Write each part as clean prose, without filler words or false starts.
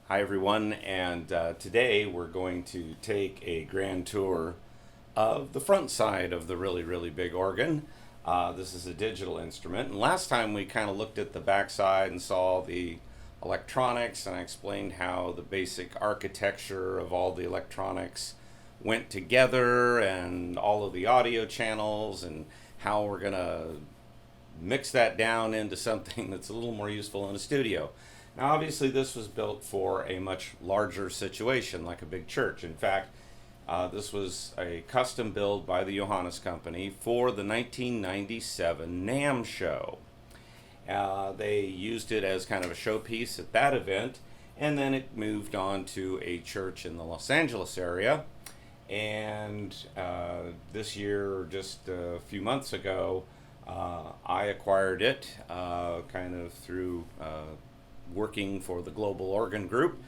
Hi, everyone, and today we're going to take a grand tour of the front side of the really, really big organ. This is a digital instrument, and last time we kind of looked at the backside and saw the electronics, and I explained how the basic architecture of all the electronics went together and all of the audio channels and how we're going to mix that down into something that's a little more useful in a studio. Now, obviously, this was built for a much larger situation, like a big church. In fact, this was a custom build by the Johannus company for the 1997 NAMM show. They used it as kind of a showpiece at that event, and then it moved on to a church in the Los Angeles area. And this year, just a few months ago, I acquired it kind of through working for the Global Organ Group,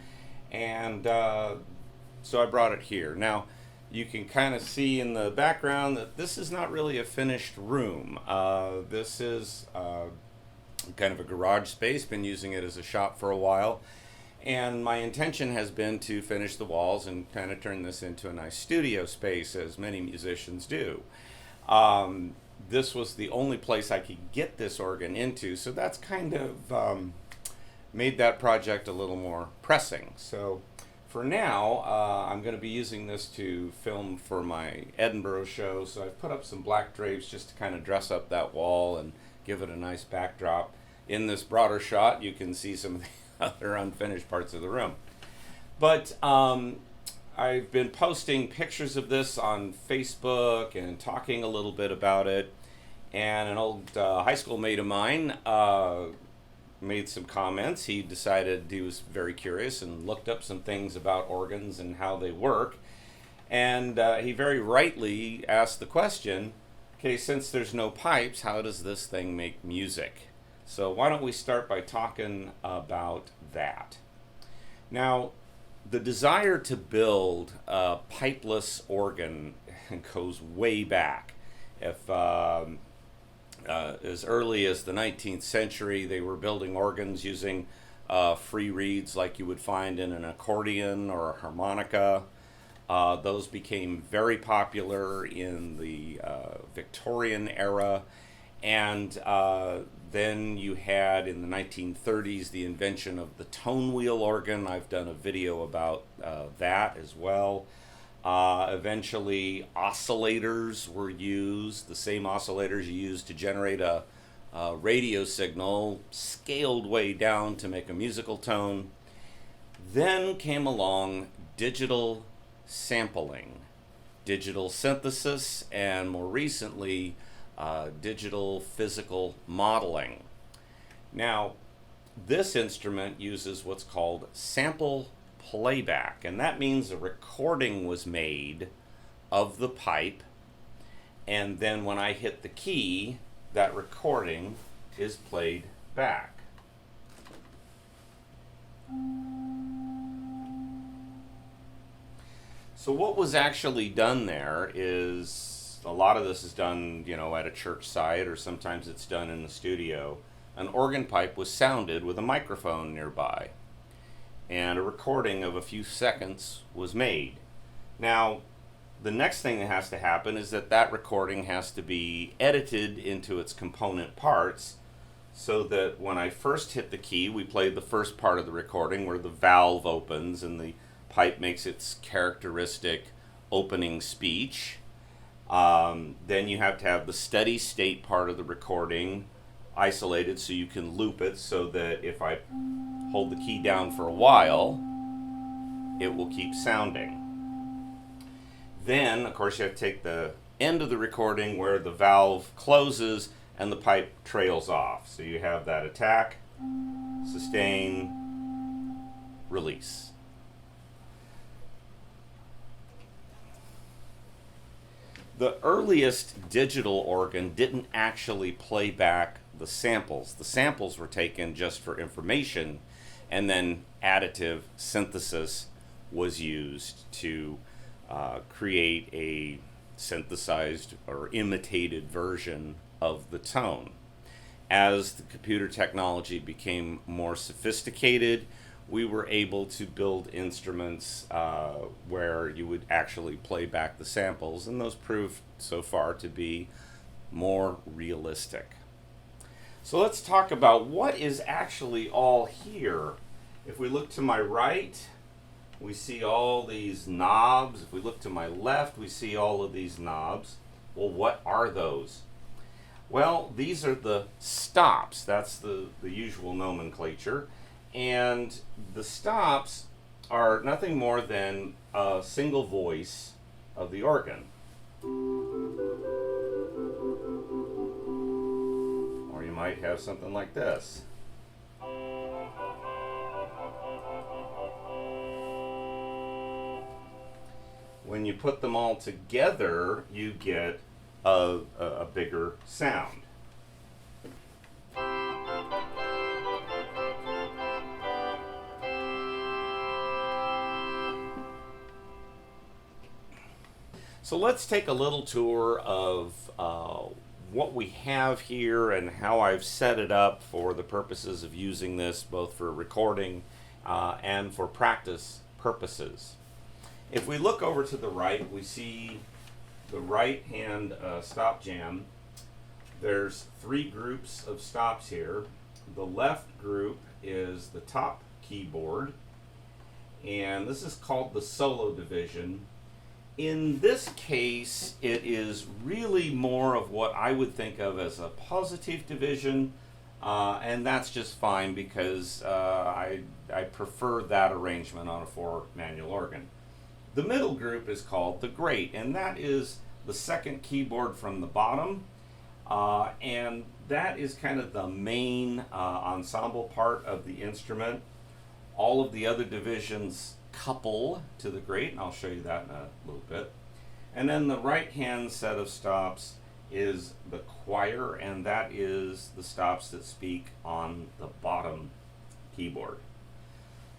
and so I brought it here. Now, you can kind of see in the background that this is not really a finished room. This is kind of a garage space, been using it as a shop for a while, and my intention has been to finish the walls and kind of turn this into a nice studio space, as many musicians do. This was the only place I could get this organ into, so that's kind of made that project a little more pressing. So for now, I'm going to be using this to film for my Edinburgh show, so I've put up some black drapes just to kind of dress up that wall and give it a nice backdrop. In this broader shot, you can see some of the other unfinished parts of the room. But I've been posting pictures of this on Facebook and talking a little bit about it. And an old high school mate of mine made some comments. He decided he was very curious and looked up some things about organs and how they work. And he very rightly asked the question, okay, since there's no pipes, how does this thing make music? So why don't we start by talking about that. Now, the desire to build a pipeless organ goes way back. If as early as the 19th century, they were building organs using free reeds like you would find in an accordion or a harmonica. Those became very popular in the Victorian era, and then you had in the 1930s the invention of the tone wheel organ. I've done a video about that as well. Eventually, oscillators were used, the same oscillators you use to generate a radio signal, scaled way down to make a musical tone. Then came along digital sampling, digital synthesis, and more recently, digital physical modeling. Now, this instrument uses what's called sample playback, and that means a recording was made of the pipe, and then when I hit the key, that recording is played back. So what was actually done there is, a lot of this is done, at a church site, or sometimes it's done in the studio. An organ pipe was sounded with a microphone nearby, and a recording of a few seconds was made. Now, the next thing that has to happen is that recording has to be edited into its component parts, so that when I first hit the key, we played the first part of the recording where the valve opens and the pipe makes its characteristic opening speech. Then you have to have the steady state part of the recording isolated so you can loop it, so that if I hold the key down for a while, it will keep sounding. Then, of course, you have to take the end of the recording where the valve closes and the pipe trails off. So you have that attack, sustain, release. The earliest digital organ didn't actually play back the samples. The samples were taken just for information, and then additive synthesis was used to create a synthesized or imitated version of the tone. As the computer technology became more sophisticated, we were able to build instruments where you would actually play back the samples, and those proved so far to be more realistic. So let's talk about what is actually all here. If we look to my right, we see all these knobs. If we look to my left, we see all of these knobs. Well, what are those? Well, these are the stops. That's the usual nomenclature. And the stops are nothing more than a single voice of the organ. Or you might have something like this. When you put them all together, you get a bigger sound. So let's take a little tour of what we have here and how I've set it up for the purposes of using this both for recording and for practice purposes. If we look over to the right, we see the right hand stop jam. There's 3 groups of stops here. The left group is the top keyboard, and this is called the solo division. In this case, it is really more of what I would think of as a positive division, and that's just fine because I prefer that arrangement on a 4 manual organ. The middle group is called the great, and that is the second keyboard from the bottom, and that is kind of the main ensemble part of the instrument. All of the other divisions couple to the great, and I'll show you that in a little bit. And then the right hand set of stops is the choir, and that is the stops that speak on the bottom keyboard.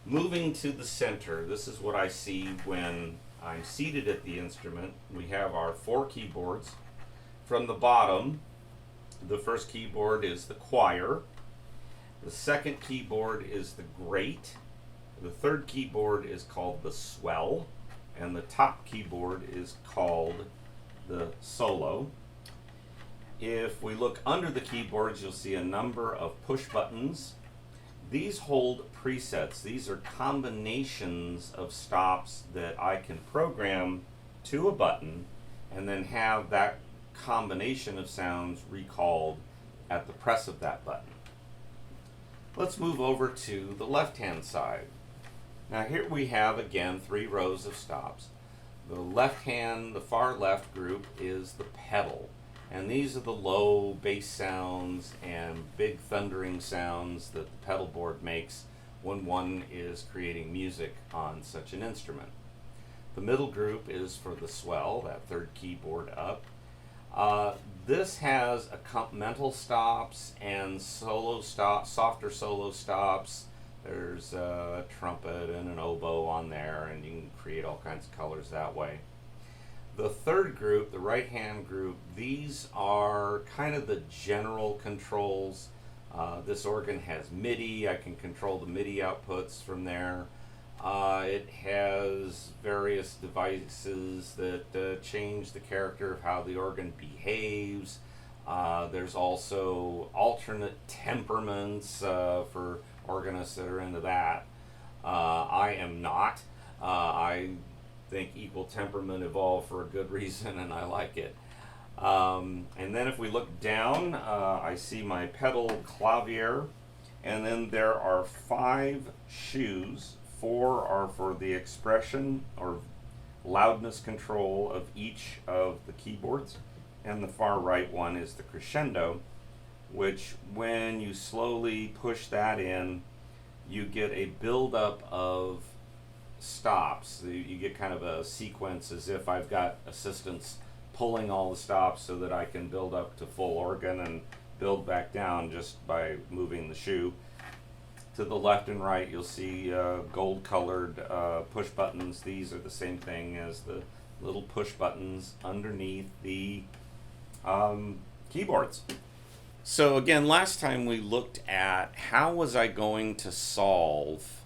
Moving to the center, this is what I see when I'm seated at the instrument. We have our 4 keyboards. From the bottom, the first keyboard is the choir. The second keyboard is the great. The third keyboard is called the swell. And the top keyboard is called the solo. If we look under the keyboards, you'll see a number of push buttons. These hold presets. These are combinations of stops that I can program to a button and then have that combination of sounds recalled at the press of that button. Let's move over to the left-hand side. Now here we have again 3 rows of stops. The left hand, the far left group is the pedal. And these are the low bass sounds and big thundering sounds that the pedal board makes when one is creating music on such an instrument. The middle group is for the swell, that third keyboard up. This has accompanimental stops and solo stops, softer solo stops. There's a trumpet and an oboe on there, and you can create all kinds of colors that way. The third group, the right-hand group, these are kind of the general controls. This organ has MIDI. I can control the MIDI outputs from there. It has various devices that change the character of how the organ behaves. There's also alternate temperaments for organists that are into that. I am not. I think equal temperament evolved for a good reason, and I like it. And then if we look down, I see my pedal clavier, and then there are 5 shoes. 4 are for the expression or loudness control of each of the keyboards, and the far right one is the crescendo, which when you slowly push that in, you get a buildup of stops. You get kind of a sequence as if I've got assistants pulling all the stops so that I can build up to full organ and build back down just by moving the shoe. To the left and right, you'll see gold colored push buttons. These are the same thing as the little push buttons underneath the keyboards. So again, last time we looked at how was I going to solve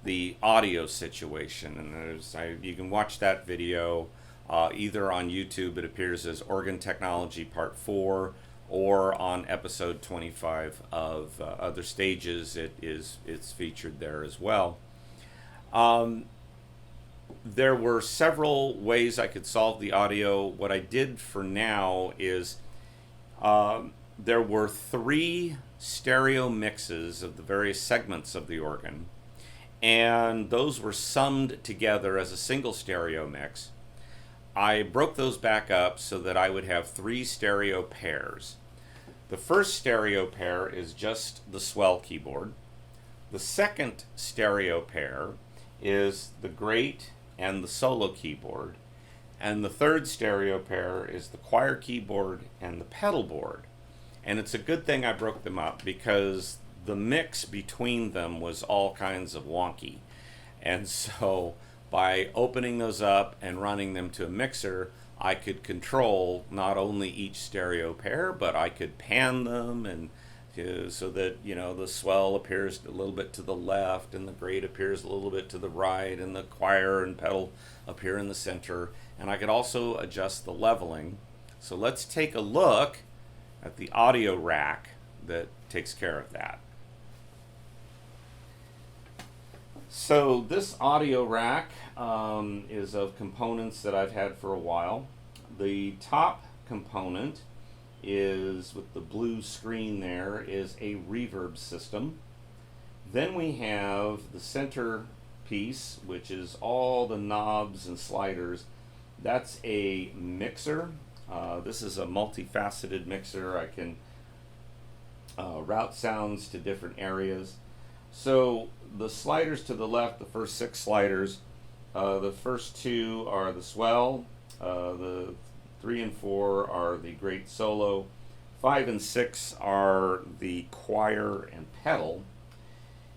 the audio situation. And you can watch that video either on YouTube. It appears as Organ Technology Part 4, or on episode 25 of Other Stages. It's featured there as well. There were several ways I could solve the audio. What I did for now is there were 3 stereo mixes of the various segments of the organ, and those were summed together as a single stereo mix. I broke those back up so that I would have 3 stereo pairs. The first stereo pair is just the swell keyboard. The second stereo pair is the great and the solo keyboard. And the third stereo pair is the choir keyboard and the pedal board. And it's a good thing I broke them up, because the mix between them was all kinds of wonky. And so by opening those up and running them to a mixer, I could control not only each stereo pair, but I could pan them, and so that, you know, the swell appears a little bit to the left and the great appears a little bit to the right, and the choir and pedal appear in the center. And I could also adjust the leveling. So let's take a look at the audio rack that takes care of that. So this audio rack is of components that I've had for a while. The top component is, with the blue screen there, is a reverb system. Then we have the center piece, which is all the knobs and sliders. That's a mixer. This is a multifaceted mixer. I can route sounds to different areas. So the sliders to the left, the first 6 sliders, the first 2 are the swell, the 3 and 4 are the great solo, 5 and 6 are the choir and pedal.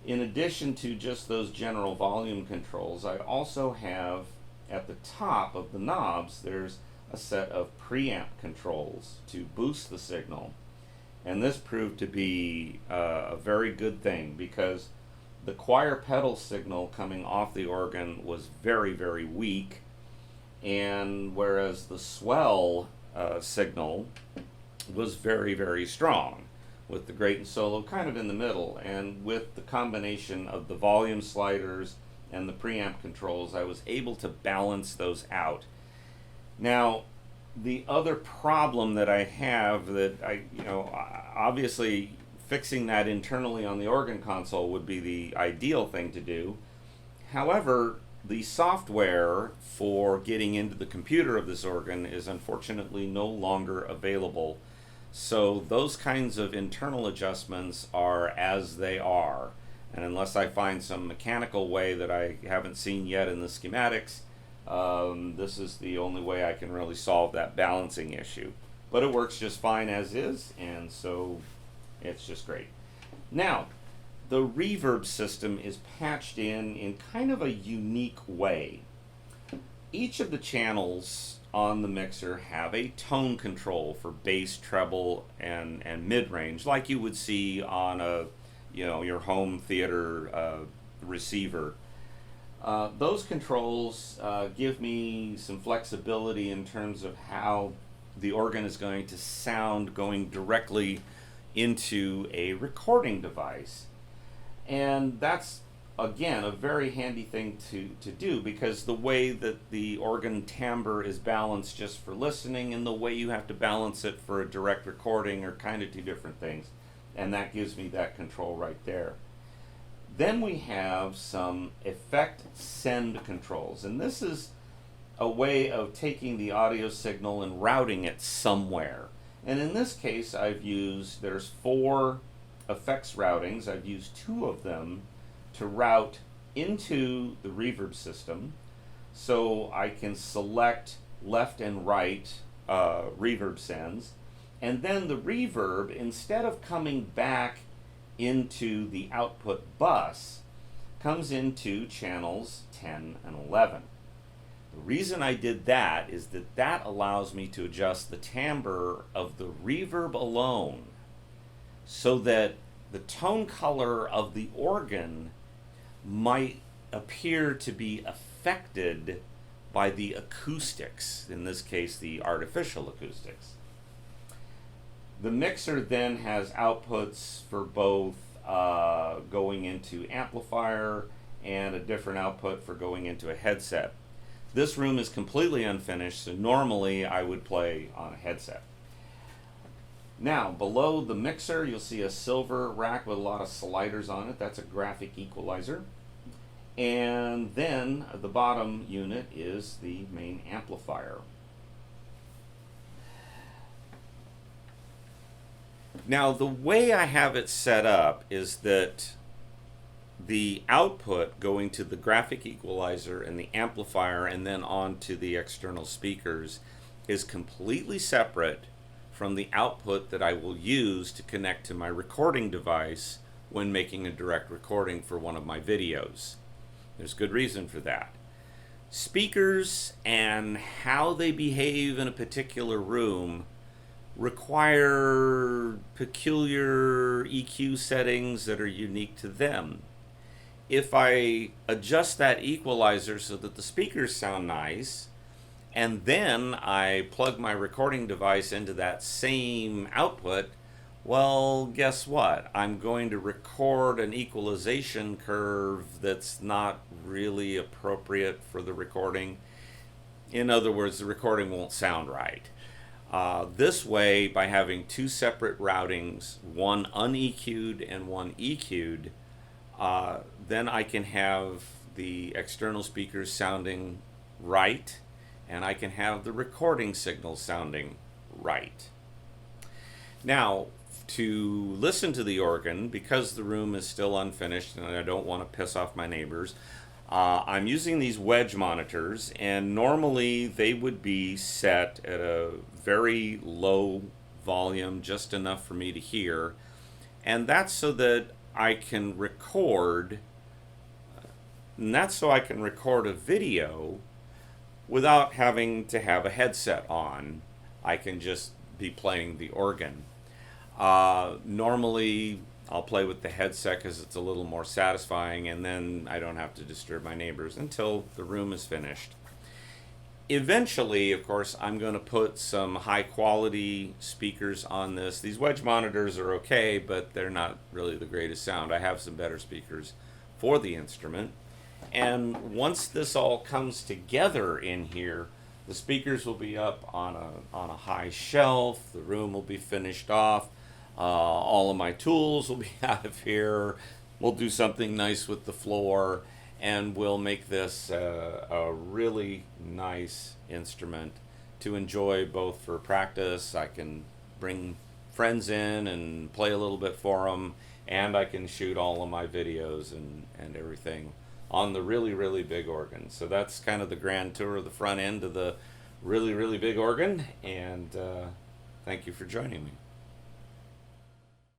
In addition to just those general volume controls, I also have at the top of the knobs, there's a set of preamp controls to boost the signal. And this proved to be a very good thing, because the choir pedal signal coming off the organ was very, very weak, and whereas the swell signal was very, very strong, with the great and solo kind of in the middle. And with the combination of the volume sliders and the preamp controls, I was able to balance those out. Now, the other problem that I have, that obviously fixing that internally on the organ console would be the ideal thing to do. However, the software for getting into the computer of this organ is unfortunately no longer available. So those kinds of internal adjustments are as they are. And unless I find some mechanical way that I haven't seen yet in the schematics, this is the only way I can really solve that balancing issue. But it works just fine as is, and so it's just great. Now, the reverb system is patched in kind of a unique way. Each of the channels on the mixer have a tone control for bass, treble, and mid-range, like you would see on a, your home theater receiver. Those controls give me some flexibility in terms of how the organ is going to sound going directly into a recording device. And that's, again, a very handy thing to do, because the way that the organ timbre is balanced just for listening and the way you have to balance it for a direct recording are kind of 2 different things. And that gives me that control right there. Then we have some effect send controls, and this is a way of taking the audio signal and routing it somewhere. And in this case, there's 4 effects routings. I've used 2 of them to route into the reverb system, so I can select left and right reverb sends. And then the reverb, instead of coming back into the output bus, comes into channels 10 and 11. The reason I did that is that allows me to adjust the timbre of the reverb alone, so that the tone color of the organ might appear to be affected by the acoustics, in this case the artificial acoustics. The mixer then has outputs for both going into amplifier and a different output for going into a headset. This room is completely unfinished, so normally I would play on a headset. Now, below the mixer, you'll see a silver rack with a lot of sliders on it. That's a graphic equalizer. And then the bottom unit is the main amplifier. Now, the way I have it set up is that the output going to the graphic equalizer and the amplifier and then on to the external speakers is completely separate from the output that I will use to connect to my recording device when making a direct recording for one of my videos. There's good reason for that. Speakers and how they behave in a particular room require peculiar EQ settings that are unique to them. If I adjust that equalizer so that the speakers sound nice, and then I plug my recording device into that same output, well, guess what? I'm going to record an equalization curve that's not really appropriate for the recording. In other words, the recording won't sound right. This way, by having two separate routings, one un-EQ'd and one EQ'd, then I can have the external speakers sounding right, and I can have the recording signal sounding right. Now, to listen to the organ, because the room is still unfinished and I don't want to piss off my neighbors, I'm using these wedge monitors, and normally they would be set at a very low volume, just enough for me to hear, and that's so that I can record, and that's so I can record a video without having to have a headset on. I can just be playing the organ. Normally I'll play with the headset because it's a little more satisfying, and then I don't have to disturb my neighbors until the room is finished. Eventually, of course, I'm going to put some high quality speakers on this. These wedge monitors are okay, but they're not really the greatest sound. I have some better speakers for the instrument. And once this all comes together in here, the speakers will be up on a high shelf, the room will be finished off, all of my tools will be out of here, we'll do something nice with the floor, and we'll make this a really nice instrument to enjoy both for practice. I can bring friends in and play a little bit for them, and I can shoot all of my videos and everything on the really, really big organ. So that's kind of the grand tour of the front end of the really, really big organ, and thank you for joining me.